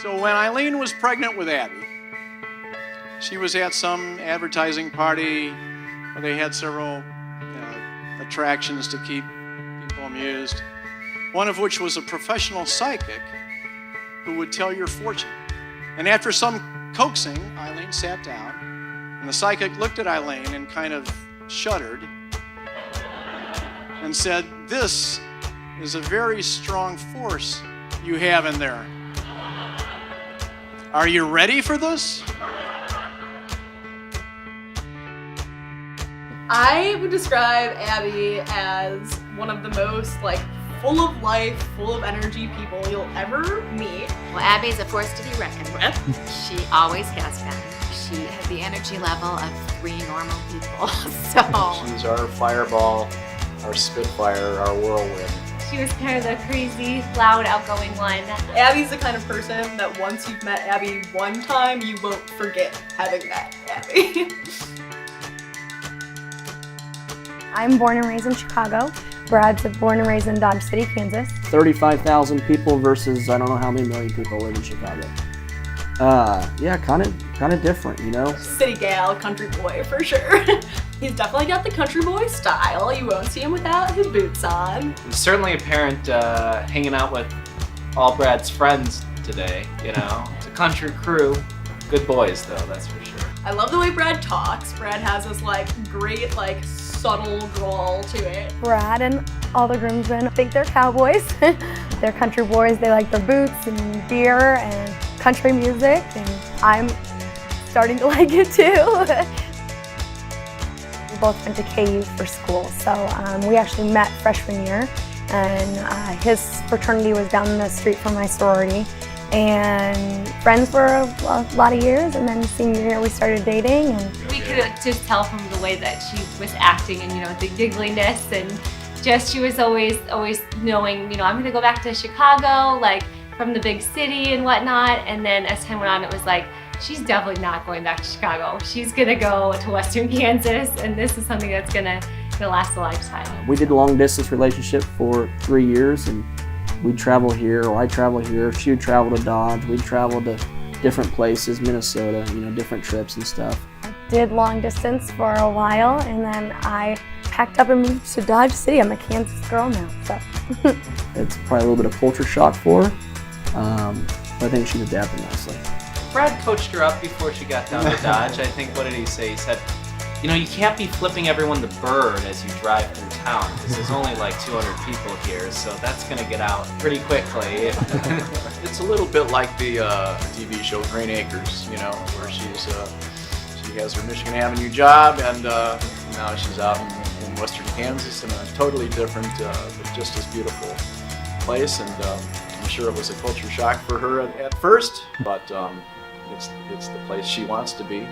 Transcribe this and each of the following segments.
So when Eileen was pregnant with Abby, she was at some advertising party where they had several attractions to keep people amused, one of which was a professional psychic who would tell your fortune. And after some coaxing, Eileen sat down, and the psychic looked at Eileen and kind of shuddered and said, "This is a very strong force you have in there. Are you ready for this?" I would describe Abby as one of the most full of life, full of energy people you'll ever meet. Well, Abby's a force to be reckoned with. She always has been. She has the energy level of 3 normal people. So she's our fireball, our spitfire, our whirlwind. She was kind of the crazy, loud, outgoing one. Abby's the kind of person that once you've met Abby one time, you won't forget having met Abby. I'm born and raised in Chicago. Brad's born and raised in Dodge City, Kansas. 35,000 people versus I don't know how many million people live in Chicago. Yeah, kind of different, you know? City gal, country boy for sure. He's definitely got the country boy style. You won't see him without his boots on. It's certainly apparent hanging out with all Brad's friends today, you know? It's a country crew. Good boys though, that's for sure. I love the way Brad talks. Brad has this great subtle drawl to it. Brad and all the groomsmen think they're cowboys. They're country boys. They like their boots and beer and country music, and I'm starting to like it too. We both went to KU for school, so we actually met freshman year, and his fraternity was down the street from my sorority, and friends for a lot of years, and then senior year we started dating. And we could just tell from the way that she was acting and, the giggliness, and just she was always knowing, I'm gonna go back to Chicago, from the big city and whatnot. And then as time went on, it was she's definitely not going back to Chicago. She's gonna go to Western Kansas, and this is something that's gonna last a lifetime. We did a long distance relationship for 3 years, and we'd travel here, or I'd travel here. She would travel to Dodge. We'd travel to different places, Minnesota, different trips and stuff. I did long distance for a while, and then I packed up and moved to Dodge City. I'm a Kansas girl now, so. It's probably a little bit of culture shock for her, but I think she's adapted nicely. Brad coached her up before she got down to Dodge. I think, what did he say? He said, you can't be flipping everyone the bird as you drive through town, because there's only 200 people here, so that's going to get out pretty quickly. It's a little bit like the TV show Green Acres, where she has her Michigan Avenue job, and now she's out in Western Kansas in a totally different, but just as beautiful place. And I'm sure it was a culture shock for her at first, but it's the place she wants to be.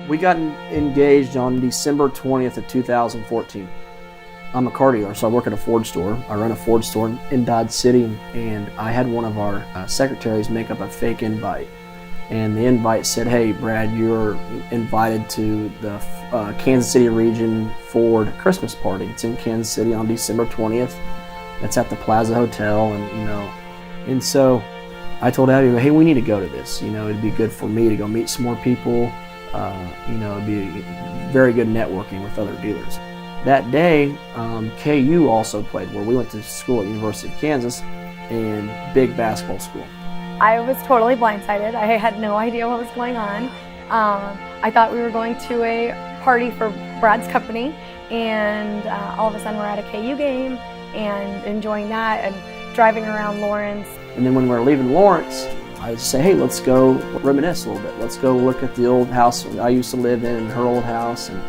We got engaged on December 20th of 2014. I'm a car dealer, so I work at a Ford store. I run a Ford store in Dodge City, and I had one of our secretaries make up a fake invite. And the invite said, "Hey, Brad, you're invited to the Kansas City region Ford Christmas party. It's in Kansas City on December 20th. It's at the Plaza Hotel," and so I told Abby, "Hey, we need to go to this. It'd be good for me to go meet some more people. It'd be very good networking with other dealers." That day, KU also played, where we went to school at University of Kansas, and big basketball school. I was totally blindsided. I had no idea what was going on. I thought we were going to a party for Brad's company, and all of a sudden we're at a KU game and enjoying that and driving around Lawrence. And then when we were leaving Lawrence, I say, "Hey, let's go reminisce a little bit. Let's go look at the old house I used to live in, and her old house." And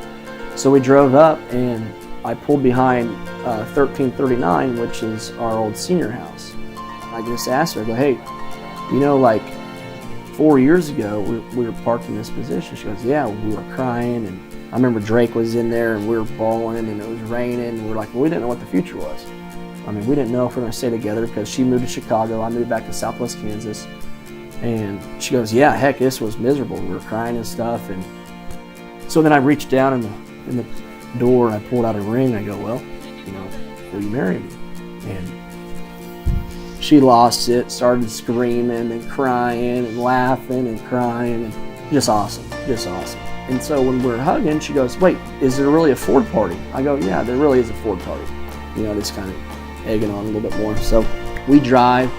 so we drove up, and I pulled behind 1339, which is our old senior house. I just asked her, I go, "Hey, 4 years ago, we were parked in this position." She goes, "Yeah, we were crying, and I remember Drake was in there, and we were bawling, and it was raining, and we're like, we didn't know what the future was. We didn't know if we were going to stay together, because she moved to Chicago, I moved back to Southwest Kansas." And she goes, "Yeah, heck, this was miserable. We were crying and stuff." And so then I reached down in the door, and I pulled out a ring, and I go, "Well, will you marry me?" And she lost it, started screaming and crying and laughing and crying, and just awesome, just awesome. And so when we're hugging, she goes, "Wait, is there really a Ford party?" I go, "Yeah, there really is a Ford party." Just kind of egging on a little bit more. So we drive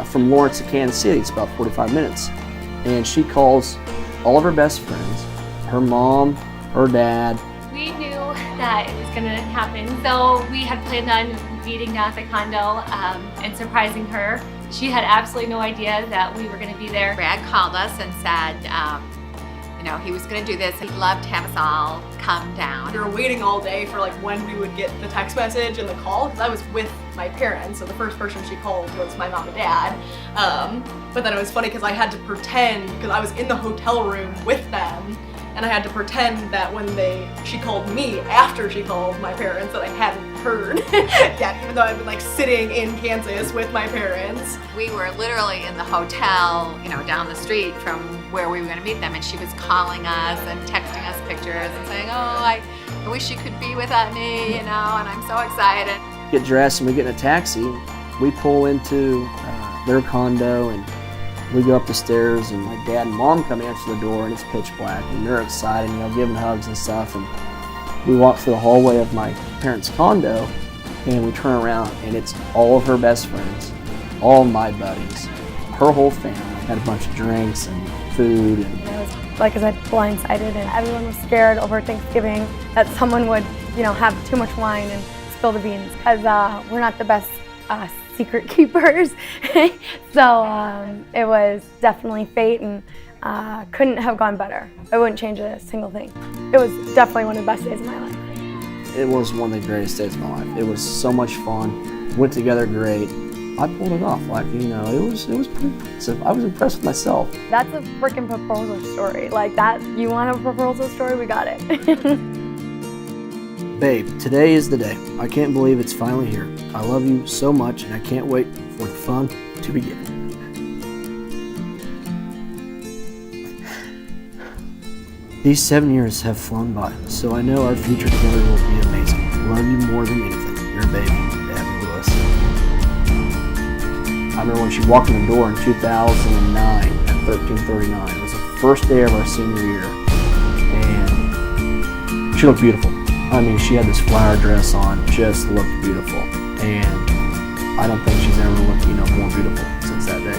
from Lawrence to Kansas City. It's about 45 minutes. And she calls all of her best friends, her mom, her dad. We knew that it was going to happen, so we had planned on meeting down at the condo and surprising her. She had absolutely no idea that we were going to be there. Brad called us and said, he was going to do this. He'd love to have us all come down. We were waiting all day for when we would get the text message and the call, because I was with my parents, so the first person she called was my mom and dad. But then it was funny because I had to pretend, because I was in the hotel room with them, and I had to pretend that when she called me after she called my parents that I hadn't heard yet, even though I'd been sitting in Kansas with my parents. We were literally in the hotel, down the street from where we were going to meet them, and she was calling us and texting us pictures and saying, "Oh, I wish you could be with me, and I'm so excited." Get dressed and we get in a taxi. We pull into their condo and we go up the stairs, and my dad and mom come answer the door, and it's pitch black, and they're excited, giving hugs and stuff. And we walk through the hallway of my parents' condo, and we turn around, and it's all of her best friends, all my buddies, her whole family. Had a bunch of drinks and food. And I was, like I said, blindsided, and everyone was scared over Thanksgiving that someone would, have too much wine and spill the beans, because we're not the best secret keepers. So it was definitely fate, and couldn't have gone better. I wouldn't change a single thing. It was definitely one of the best days of my life. It was one of the greatest days of my life. It was so much fun. Went together great. I pulled it off. It was pretty impressive. I was impressed with myself. That's a freaking proposal story. That, you want a proposal story? We got it. Babe, today is the day. I can't believe it's finally here. I love you so much, and I can't wait for the fun to begin. These 7 years have flown by, so I know our future together will be amazing. Love you more than anything. Your baby, Abby Lewis. I remember when she walked in the door in 2009 at 1339. It was the first day of our senior year, and she looked beautiful. She had this flower dress on, just looked beautiful, and I don't think she's ever looked, more beautiful since that day.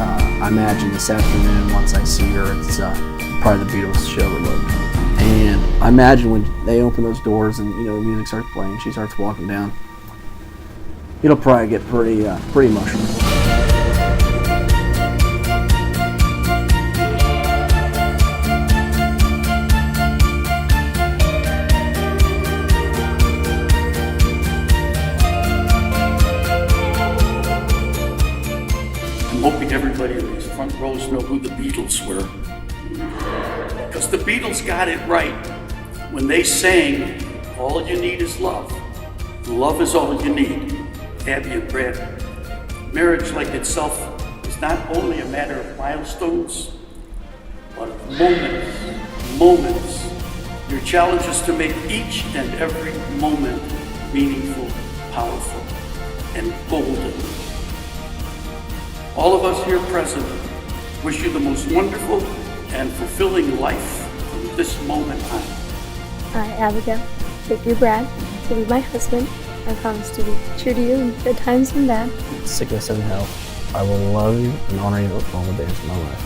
I imagine this afternoon, once I see her, it's probably the beautifulest she ever looked. And I imagine when they open those doors and the music starts playing, she starts walking down, it'll probably get pretty emotional. I'm hoping everybody in these front rows know who the Beatles were. Because the Beatles got it right when they sang, "All you need is love. Love is all you need." Abby and Brad. Marriage, like itself, is not only a matter of milestones, but of moments. Your challenge is to make each and every moment meaningful, powerful, and golden. All of us here present wish you the most wonderful and fulfilling life from this moment on. I, Abigail, take you, Brad, to be my husband. I promise to be true to you in good times and bad. Sickness and health. I will love you and honor you all the days of my life.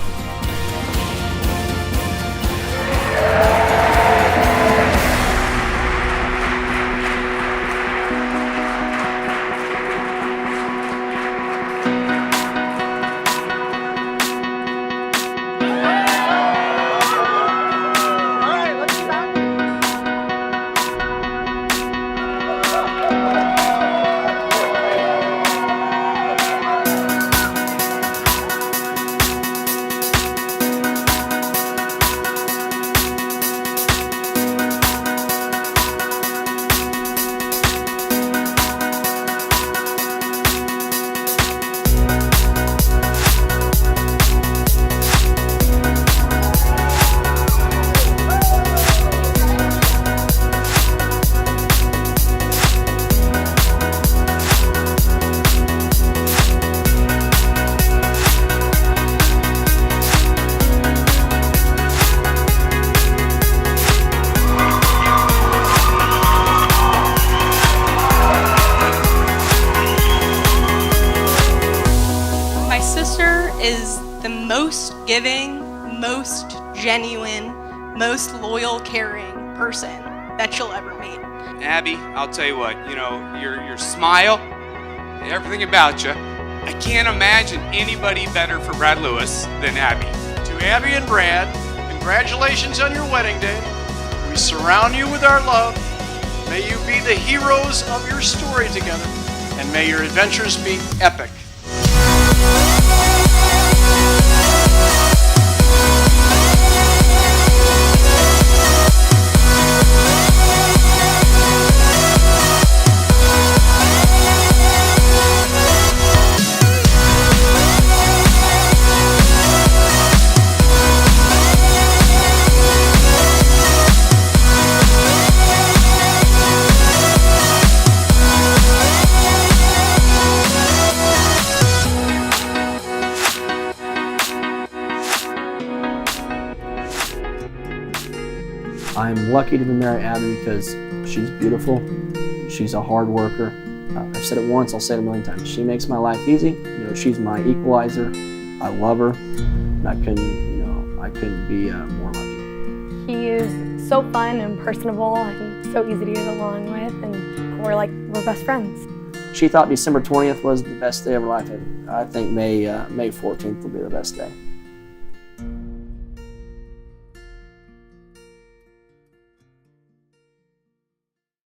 is the most giving, most genuine, most loyal, caring person that you'll ever meet. Abby, I'll tell you what, you know, your smile, everything about you, I can't imagine anybody better for Brad Lewis than Abby. To Abby and Brad, congratulations on your wedding day. We surround you with our love. May you be the heroes of your story together, and may your adventures be epic. I'm lucky to be married to Abby because she's beautiful, she's a hard worker. I've said it once, I'll say it a million times. She makes my life easy. You know, she's my equalizer. I love her, and I couldn't be more lucky. He is so fun and personable and so easy to get along with, and we're best friends. She thought December 20th was the best day of her life. I think May 14th will be the best day.